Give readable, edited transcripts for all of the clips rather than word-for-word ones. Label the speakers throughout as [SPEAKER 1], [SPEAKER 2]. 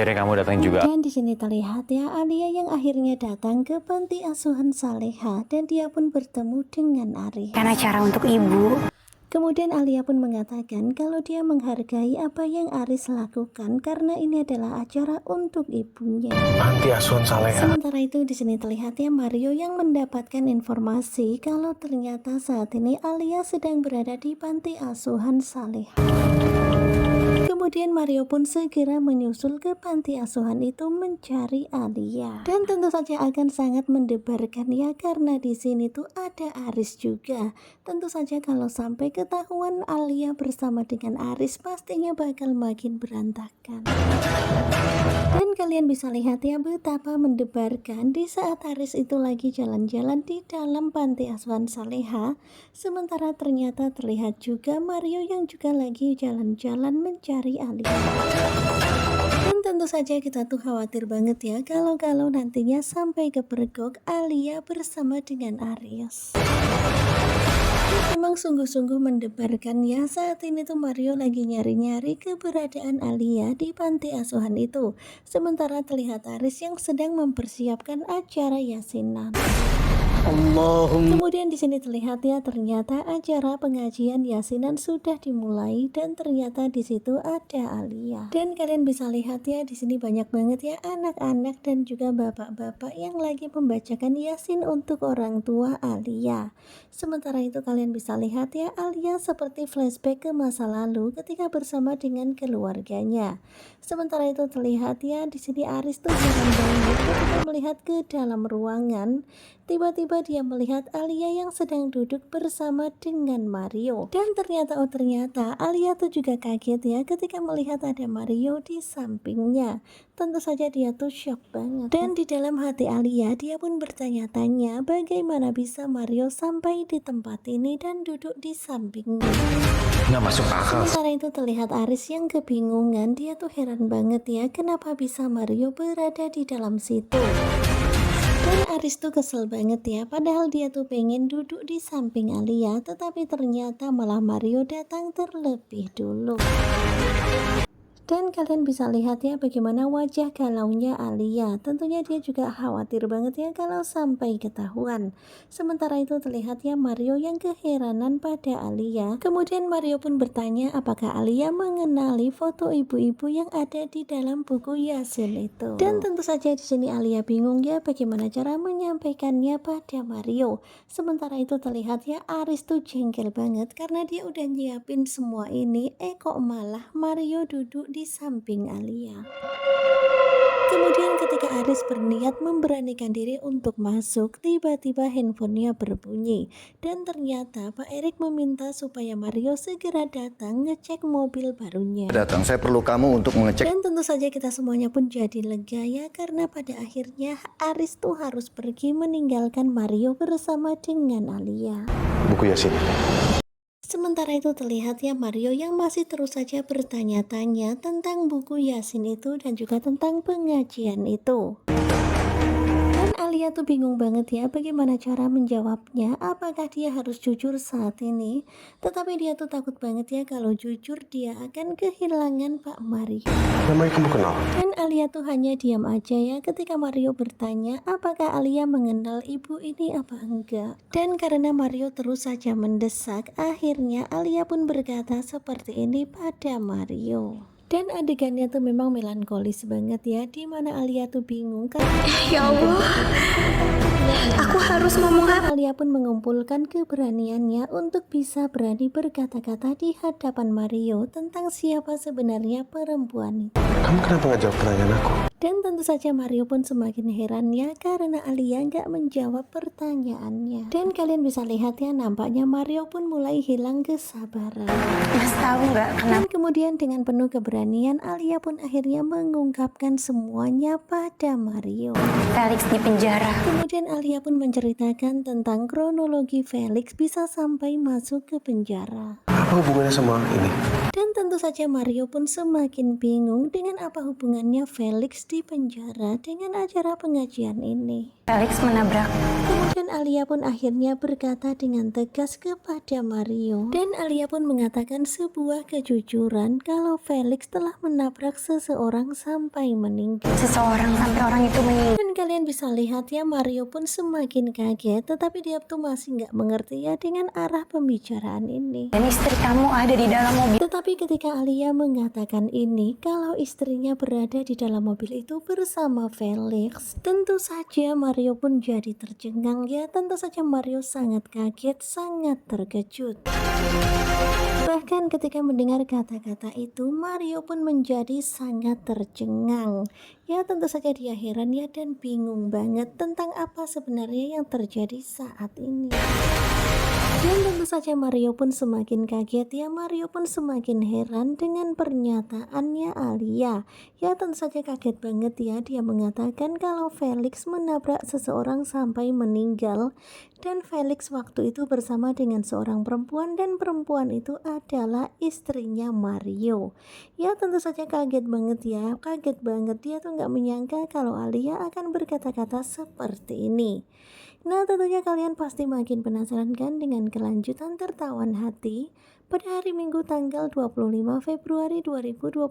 [SPEAKER 1] akhirnya kamu datang juga.
[SPEAKER 2] Dan di sini terlihat ya Alia yang akhirnya datang ke panti asuhan Saleha dan dia pun bertemu dengan Ari.
[SPEAKER 3] Kan acara untuk ibu.
[SPEAKER 2] Kemudian Alia pun mengatakan kalau dia menghargai apa yang Aris lakukan karena ini adalah acara untuk ibunya.
[SPEAKER 1] Panti asuhan Saleha.
[SPEAKER 2] Sementara itu di sini terlihat ya Mario yang mendapatkan informasi kalau ternyata saat ini Alia sedang berada di panti asuhan Saleha. Kemudian Mario pun segera menyusul ke panti asuhan itu mencari Alia. Dan tentu saja akan sangat mendebarkan ya karena di sini tuh ada Aris juga. Tentu saja kalau sampai ketahuan Alia bersama dengan Aris pastinya bakal makin berantakan. Dan kalian bisa lihat ya betapa mendebarkan di saat Aris itu lagi jalan-jalan di dalam panti asuhan Saleha. Sementara ternyata terlihat juga Mario yang juga lagi jalan-jalan mencari Alia. Dan tentu saja kita tuh khawatir banget ya kalau nantinya sampai kepergok Alia bersama dengan Aris. Memang sungguh-sungguh mendebarkan ya saat ini tuh Mario lagi nyari-nyari keberadaan Alia di panti asuhan itu. Sementara terlihat Aris yang sedang mempersiapkan acara yasinan. Kemudian di sini terlihat ya ternyata acara pengajian yasinan sudah dimulai dan ternyata di situ ada Alia. Dan kalian bisa lihat ya di sini banyak banget ya anak-anak dan juga bapak-bapak yang lagi membacakan yasin untuk orang tua Alia. Sementara itu kalian bisa lihat ya Alia seperti flashback ke masa lalu ketika bersama dengan keluarganya. Sementara itu terlihat ya di sini Aris tuh heran banget ketika melihat ke dalam ruangan. Tiba-tiba dia melihat Alia yang sedang duduk bersama dengan Mario. Dan ternyata Alia tuh juga kaget ya ketika melihat ada Mario di sampingnya. Tentu saja dia tuh shock banget. Dan di dalam hati Alia dia pun bertanya-tanya bagaimana bisa Mario sampai di tempat ini dan duduk di sampingnya.
[SPEAKER 1] Nggak masuk akal.
[SPEAKER 2] Sementara itu terlihat Aris yang kebingungan. Dia tuh heran banget ya kenapa bisa Mario berada di dalam situ. Dan Aris tuh kesel banget ya padahal dia tuh pengen duduk di samping Alia tetapi ternyata malah Mario datang terlebih dulu. Dan kalian bisa lihat ya bagaimana wajah galaunya Alia. Tentunya dia juga khawatir banget ya kalau sampai ketahuan. Sementara itu terlihat ya Mario yang keheranan pada Alia. Kemudian Mario pun bertanya apakah Alia mengenali foto ibu-ibu yang ada di dalam buku Yasin itu. Dan tentu saja di sini Alia bingung ya bagaimana cara menyampaikannya pada Mario. Sementara itu terlihat ya Aris tuh jengkel banget karena dia udah nyiapin semua ini. Kok malah Mario duduk di samping Alia. Kemudian ketika Aris berniat memberanikan diri untuk masuk, tiba-tiba handphonenya berbunyi. Dan ternyata Pak Erik meminta supaya Mario segera datang ngecek mobil barunya.
[SPEAKER 4] Datang, saya perlu kamu untuk mengecek.
[SPEAKER 2] Dan tentu saja kita semuanya pun jadi lega ya karena pada akhirnya Aris tuh harus pergi meninggalkan Mario bersama dengan Alia.
[SPEAKER 4] Buku Yasin.
[SPEAKER 2] Sementara itu terlihat ya Mario yang masih terus saja bertanya-tanya tentang buku Yasin itu dan juga tentang pengajian itu. Dan Alia tuh bingung banget ya bagaimana cara menjawabnya, apakah dia harus jujur saat ini. Tetapi dia tuh takut banget ya kalau jujur dia akan kehilangan Pak Mario.
[SPEAKER 4] Namanya kamu kenal?
[SPEAKER 2] Dan Alia tuh hanya diam aja ya ketika Mario bertanya apakah Alia mengenal ibu ini apa enggak. Dan karena Mario terus saja mendesak, akhirnya Alia pun berkata seperti ini pada Mario. Dan adegannya tuh memang melankolis banget ya, dimana Alia tuh bingung karena
[SPEAKER 3] Ya Allah, aku harus ngomong apa?
[SPEAKER 2] Alia pun mengumpulkan keberaniannya untuk bisa berani berkata-kata di hadapan Mario tentang siapa sebenarnya perempuan itu.
[SPEAKER 4] Kamu kenapa nggak jawab pertanyaan aku?
[SPEAKER 2] Dan tentu saja Mario pun semakin heran ya karena Alia nggak menjawab pertanyaannya. Dan kalian bisa lihat ya nampaknya Mario pun mulai hilang kesabaran.
[SPEAKER 3] Mas tahu nggak kenapa?
[SPEAKER 2] Dan kemudian dengan penuh keberanian Alia pun akhirnya mengungkapkan semuanya pada Mario.
[SPEAKER 3] Felix di penjara.
[SPEAKER 2] Kemudian Alia pun menceritakan tentang kronologi Felix bisa sampai masuk ke penjara.
[SPEAKER 4] Apa hubungannya sama ini?
[SPEAKER 2] Dan tentu saja Mario pun semakin bingung dengan apa hubungannya Felix di penjara dengan acara pengajian ini.
[SPEAKER 3] Felix menabrak.
[SPEAKER 2] Kemudian Alia pun akhirnya berkata dengan tegas kepada Mario. Dan Alia pun mengatakan sebuah kejujuran kalau Felix telah menabrak seseorang sampai meninggal.
[SPEAKER 3] Seseorang sampai orang itu meninggal.
[SPEAKER 2] Dan kalian bisa lihat ya, Mario pun semakin kaget, tetapi dia tuh masih nggak mengerti ya dengan arah pembicaraan ini.
[SPEAKER 3] Dan istri kamu ada di dalam mobil.
[SPEAKER 2] Tetapi ketika Alia mengatakan ini, kalau istrinya berada di dalam mobil itu bersama Felix, tentu saja Mario pun jadi tercengang ya. Tentu saja Mario sangat kaget, sangat terkejut. Bahkan ketika mendengar kata-kata itu, Mario pun menjadi sangat tercengang. Ya tentu saja dia heran ya dan bingung banget tentang apa sebenarnya yang terjadi saat ini. Dan tentu saja Mario pun semakin kaget ya, Mario pun semakin heran dengan pernyataannya Alia. Ya tentu saja kaget banget ya, dia mengatakan kalau Felix menabrak seseorang sampai meninggal. Dan Felix waktu itu bersama dengan seorang perempuan dan perempuan itu adalah istrinya Mario. Ya tentu saja kaget banget ya, kaget banget, dia tuh nggak menyangka kalau Alia akan berkata-kata seperti ini. Nah tentunya kalian pasti makin penasaran kan dengan kelanjutan tertawan hati pada hari Minggu tanggal 25 Februari 2024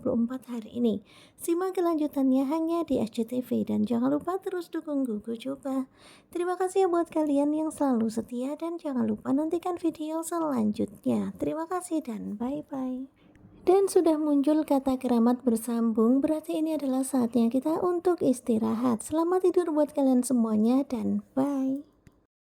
[SPEAKER 2] hari ini. Simak kelanjutannya hanya di SCTV dan jangan lupa terus dukung Gugu Coba. Terima kasih ya buat kalian yang selalu setia dan jangan lupa nantikan video selanjutnya. Terima kasih dan bye-bye. Dan sudah muncul kata keramat bersambung, berarti ini adalah saatnya kita untuk istirahat. Selamat tidur buat kalian semuanya dan bye.